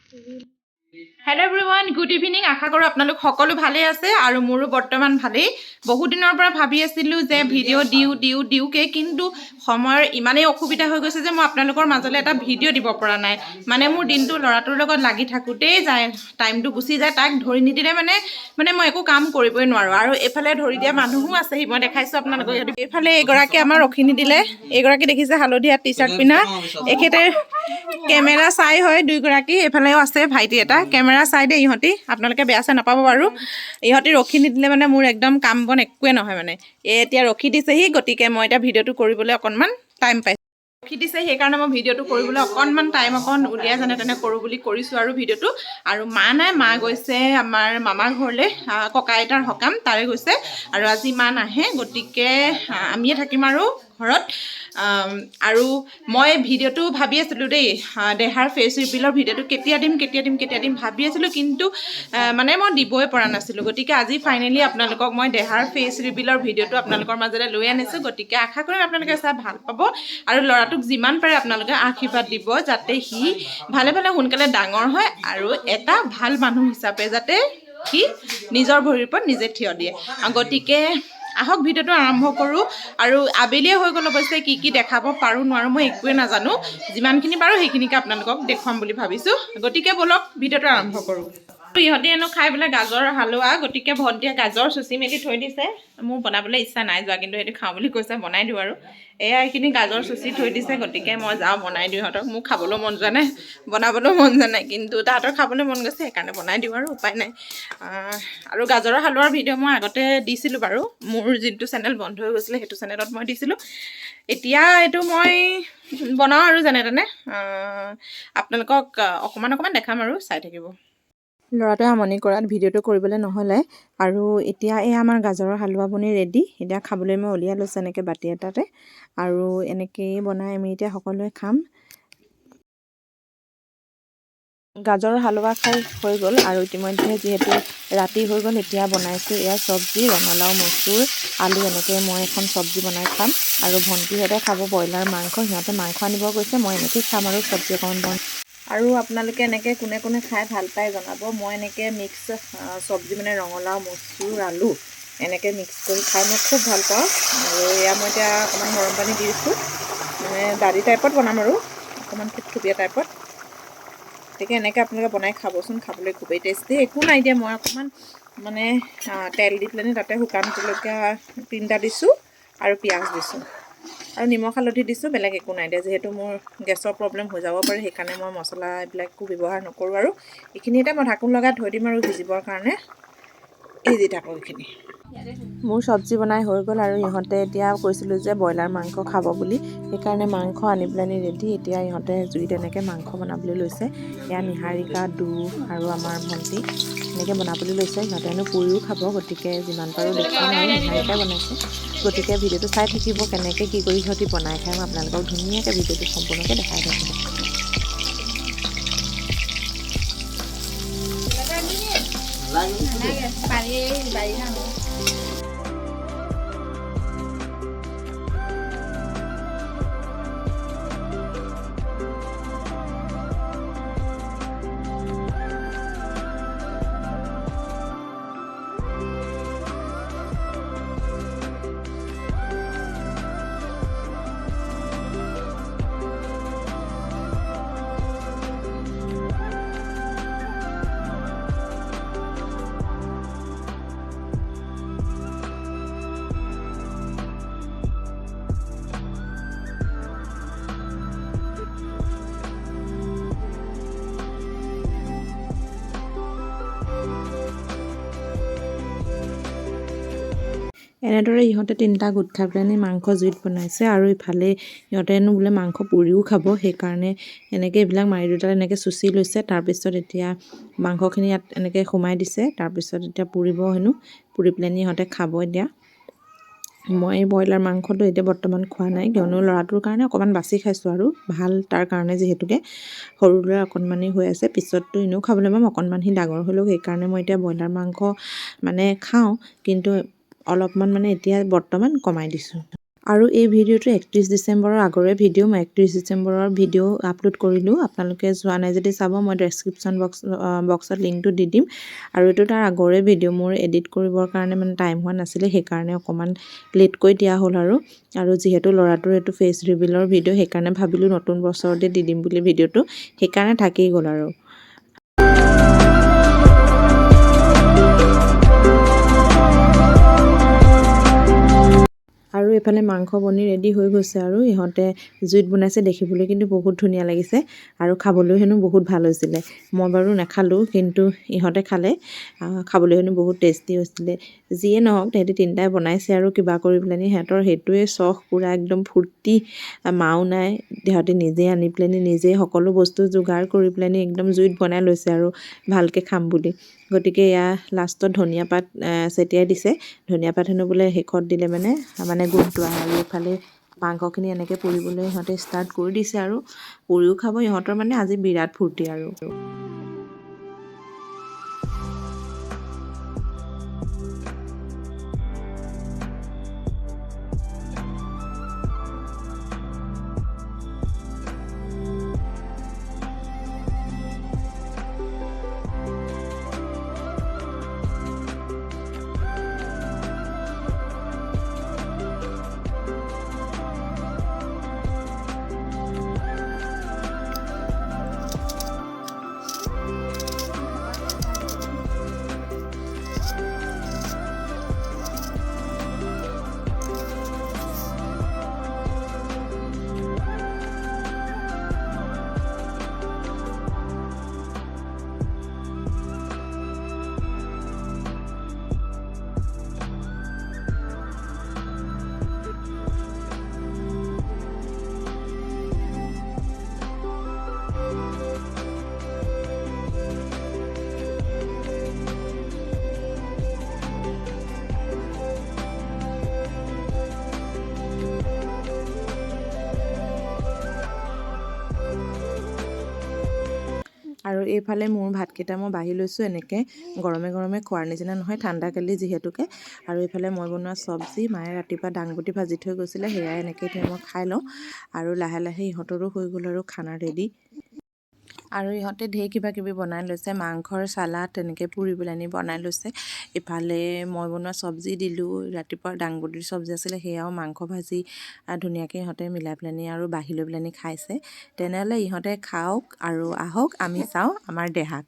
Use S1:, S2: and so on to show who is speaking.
S1: Hello everyone good evening आशा करूँ आपलोक सकलो भाले आछे आरु मोरो बर्तमान भाले बहुत दिनर পৰা ভাবি আছিলো যে ভিডিও দিউকে কিন্তু সময়ৰ ইমানেই অসুবিধা হৈ গৈছে যে মই আপোনালোকৰ মাজলে এটা ভিডিও দিব পৰা নাই মানে মোৰ দিনটো লৰাটোৰ লগত লাগি থাকুতেই যায় টাইমটো গুছি যায় তাক ধৰি নিদিলে মানে মই একো কাম কৰিবই নোৱাৰো আৰু এফালে ধৰি দিয়া মানুহো আছে মই দেখাইছো আপোনালোকক এফালে এগৰাকী আমাৰ ৰখি নিদিলে এগৰাকী দেখিছে হালধীয়া টি-শাৰ্ট পিনা এখেতে কেমেৰা চাই হয় দুইগৰাকী এফালেও আছে ভাইটি এটা কেমেৰা চাই দে ইহঁতি আপোনালোকে বেয়া চাই নাপাব বাৰু ইহঁতি ৰখি নিদিলে মানে মোৰ একদম কাম বন একোৱে নহয় মানে এতিয়া ৰখি দিছেহি গতিকে মই এটা ভিডিওটো কৰিবলৈ অকণমান টাইম পাইছো ৰখি দিছে সেইকাৰণে মই ভিডিওটো কৰিবলৈ অকণমান টাইম উলিয়াই জানে তেনে কৰোঁ বুলি কৰিছোঁ আৰু ভিডিওটো আৰু মা নাই মা গৈছে আমাৰ মামাৰ ঘৰলৈ ককা আইতাৰ সকাম তাৰে গৈছে আৰু আজি মা নাহে গতিকে আমিয়ে থাকিম আৰু ঘৰত আৰু মই ভিডিওটো ভাবি আছিলোঁ দেই দেহাৰ ফেচ ৰিভিলৰ ভিডিওটো কেতিয়া দিম ভাবি আছিলোঁ কিন্তু মানে মই দিবই পৰা নাছিলোঁ গতিকে আজি ফাইনেলি আপোনালোকক মই দেহাৰ ফেচ ৰিভিলৰ ভিডিওটো আপোনালোকৰ মাজলৈ লৈ আনিছোঁ গতিকে আশা কৰিম আপোনালোকে চাই ভাল পাব আৰু ল'ৰাটোক যিমান পাৰে আপোনালোকে আশীৰ্বাদ দিব যাতে সি ভালে ভালে সোনকালে ডাঙৰ হয় আৰু এটা ভাল মানুহ হিচাপে যাতে সি নিজৰ ভৰিৰ ওপৰত নিজে থিয় দিয়ে গতিকে আহক ভিডিওটো আৰম্ভ কৰোঁ আৰু আবেলিয়ে হৈ গ'ল অৱশ্যে কি দেখাব পাৰোঁ নোৱাৰোঁ মই একোৱে নাজানো যিমানখিনি পাৰোঁ সেইখিনিকে আপোনালোকক দেখুৱাম বুলি ভাবিছোঁ গতিকে বলক ভিডিওটো আৰম্ভ কৰোঁ ইহঁতে এনো খাই পেলাই গাজৰ হালোৱা গতিকে ভণ্টিয়ে গাজৰ চুচি মেলি থৈ দিছে মোৰ বনাবলৈ ইচ্ছা নাই যোৱা কিন্তু সেইটো খাওঁ বুলি কৈছে বনাই দিওঁ আৰু এয়া এইখিনি গাজৰ চুচি থৈ দিছে গতিকে মই যাওঁ বনাই দিওঁ ইহঁতক মোক খাবলৈ মন যোৱা নাই বনাবলৈও মন যোৱা নাই কিন্তু তাহাঁতৰ খাবলৈ মন গৈছে সেইকাৰণে বনাই দিওঁ আৰু উপায় নাই আৰু গাজৰৰ হালোৱাৰ ভিডিঅ' মই আগতে দিছিলোঁ বাৰু মোৰ যোনটো চেনেল বন্ধ হৈ গৈছিলে সেইটো চেনেলত মই দিছিলোঁ এতিয়া এইটো মই বনাওঁ আৰু যেনে তেনে আপোনালোকক অকণমান দেখাম আৰু চাই থাকিব ল'ৰাটোৱে আমনি কৰাত ভিডিঅ'টো কৰিবলৈ নহ'লে আৰু এতিয়া এই আমাৰ গাজৰৰ হালোৱা বনি ৰেডি এতিয়া খাবলৈ মই উলিয়াই লৈছোঁ এনেকৈ বাতি এটাতে আৰু এনেকৈয়ে বনাই আমি এতিয়া সকলোৱে খাম গাজৰৰ হালোৱা খাই হৈ গ'ল আৰু ইতিমধ্যে যিহেতু ৰাতি হৈ গ'ল এতিয়া বনাইছোঁ এয়া চব্জি ৰঙালাও মচুৰ আলু এনেকৈ মই এখন চব্জি বনাই খাম আৰু ভণ্টিহঁতে খাব ব্ৰইলাৰ মাংস সিহঁতে মাংস আনিব গৈছে মই এনেকৈ খাম আৰু চব্জি অকণমান আৰু আপোনালোকে এনেকৈ কোনে খাই ভাল পায় জনাব মই এনেকৈ মিক্স চব্জি মানে ৰঙালাও মচুৰ আলু এনেকৈ মিক্স কৰি খাই মই খুব ভাল পাওঁ আৰু এয়া মই এতিয়া অকণমান গৰম পানী দি দিছোঁ মানে দালি টাইপত বনাম আৰু অকণমান থুপথুপীয়া টাইপত গতিকে এনেকৈ আপোনালোকে বনাই খাবচোন খাবলৈ খুবেই টেষ্টি একো নাই দিয়া মই অকণমান মানে তেল দি পেলাই তাতে শুকান জলকীয়া 3টা দিছোঁ আৰু পিঁয়াজ দিছোঁ আৰু নিমখ হালধি দিছোঁ বেলেগ একো নাই দিয়া যিহেতু মোৰ গেছৰ প্ৰব্লেম হৈ যাব পাৰে সেইকাৰণে মই মছলা এইবিলাকো ব্যৱহাৰ নকৰোঁ আৰু এইখিনিতে মই ঢাকোন লগাই থৈ দিম আৰু ভিজিবৰ কাৰণে সিজি থাকক এইখিনি মোৰ চব্জি বনাই হৈ গ'ল আৰু ইহঁতে এতিয়া কৈছিলোঁ যে ব্ৰইলাৰ মাংস খাব বুলি সেইকাৰণে মাংস আনি পেলাই ৰেডি এতিয়া ইহঁতে জুইত এনেকৈ মাংস বনাবলৈ লৈছে এয়া নিহাৰিকা দু আৰু আমাৰ ভণ্টি এনেকৈ বনাবলৈ লৈছে সিহঁতেনো পুৰিও খাব গতিকে যিমান পাৰোঁ দেখুৱাম আৰু নিহাৰিকাই বনাইছে গতিকে ভিডিঅ'টো চাই থাকিব কেনেকৈ কি কৰি সিহঁতি বনাই খাই মই আপোনালোকক ধুনীয়াকৈ ভিডিঅ'টো সম্পূৰ্ণকৈ দেখাই থাকিম এনেদৰে ইহঁতে 3টা গোট খাই পেলাই মাংস জুইত বনাইছে আৰু ইফালে ইহঁতেনো বোলে মাংস পুৰিও খাব সেইকাৰণে এনেকৈ এইবিলাক মাৰি দুডাল এনেকৈ চুচি লৈছে তাৰপিছত এতিয়া মাংসখিনি ইয়াত এনেকৈ সোমাই দিছে তাৰপিছত এতিয়া পুৰিব হেনো পুৰি পেলাই ইহঁতে খাব এতিয়া মই ব্ৰইলাৰ মাংসটো এতিয়া বৰ্তমান খোৱা নাই কিয়নো ল'ৰাটোৰ কাৰণে অকণমান বাছি খাইছোঁ আৰু ভাল তাৰ কাৰণে যিহেতুকে সৰু ল'ৰা অকণমানেই হৈ আছে পিছততো এনেও খাবলৈ পাম অকণমান সি ডাঙৰ হ'লেও সেইকাৰণে মই এতিয়া ব্ৰইলাৰ মাংস মানে খাওঁ কিন্তু অলপমান মানে এতিয়া বৰ্তমান কমাই দিছোঁ
S2: আৰু এই ভিডিঅ'টো 31 ডিচেম্বৰৰ আগৰে ভিডিঅ', মই 31 ডিচেম্বৰৰ ভিডিঅ' আপলোড কৰিলোঁ। আপোনালোকে যোৱা নাই যদি চাব, মই ডেছক্ৰিপশ্যন বক্সত লিংকটো দি দিম। আৰু এইটো তাৰ আগৰে ভিডিঅ', মোৰ এডিট কৰিবৰ কাৰণে মানে টাইম হোৱা নাছিলে, সেইকাৰণে অকণমান লেটকৈ দিয়া হ'ল। আৰু যিহেতু ল'ৰাটোৰ এইটো ফেচ ৰিভিলৰ ভিডিঅ', সেইকাৰণে ভাবিলোঁ নতুন বছৰতে দি দিম বুলি ভিডিঅ'টো, সেইকাৰণে থাকি গ'ল আৰু। আৰু এইফালে মাংস বনি ৰেডি হৈ গৈছে আৰু ইহঁতে জুইত বনাইছে, দেখিবলৈ কিন্তু বহুত ধুনীয়া লাগিছে আৰু খাবলৈ হেনো বহুত ভাল হৈছিলে। মই বাৰু নাখালোঁ, কিন্তু ইহঁতে খালে, খাবলৈ হেনো বহুত টেষ্টি হৈছিলে। যিয়ে নহওক, তাহাঁতি তিনিটাই বনাইছে আৰু কিবা কৰি পেলানি সিহঁতৰ সেইটোৱে চখ, পূৰা একদম ফূৰ্তি, মাও নাই, সিহঁতে নিজে আনি পেলানি নিজে সকলো বস্তু যোগাৰ কৰি পেলানি একদম জুইত বনাই লৈছে আৰু ভালকৈ খাম বুলি। গতিকে এয়া লাষ্টত ধনিয়া পাত ছটিয়াই দিছে। ধনিয়া পাত হেনো বোলে শেষত দিলে মানে গোন্ধটো আহে। আৰু এইফালে মাংসখিনি এনেকৈ পুৰিবলৈ সিহঁতে ষ্টাৰ্ট কৰি দিছে আৰু পুৰিও খাব। ইহঁতৰ মানে আজি বিৰাট ফূৰ্তি আৰু। আৰু এইফালে মোৰ ভাতকেইটা মই বাঢ়ি লৈছোঁ, এনেকৈ গৰমে গৰমে খোৱাৰ নিচিনা নহয়, ঠাণ্ডাকালি যিহেতুকে। আৰু এইফালে মই বনোৱা চব্জি, মায়ে ৰাতিপুৱা দাংবটি ভাজি থৈ গৈছিলে, সেয়াই এনেকৈ এতিয়া মই খাই লওঁ। আৰু লাহে লাহে ইহঁতৰো হৈ গ'ল আৰু খানা ৰেডি। আৰু ইহঁতে ঢেৰ কিবা কিবি বনাই লৈছে, মাংসৰ চালাড তেনেকৈ পুৰি পেলানি বনাই লৈছে। ইফালে মই বনোৱা চব্জি দিলোঁ, ৰাতিপুৱা দাংবটিৰ চব্জি আছিলে, সেয়াও মাংস ভাজি ধুনীয়াকৈ ইহঁতে মিলাই পেলানি আৰু বাঢ়ি লৈ পেলানি খাইছে। তেনেহ'লে ইহঁতে খাওক আৰু আহক, আমি চাওঁ আমাৰ দেহাক।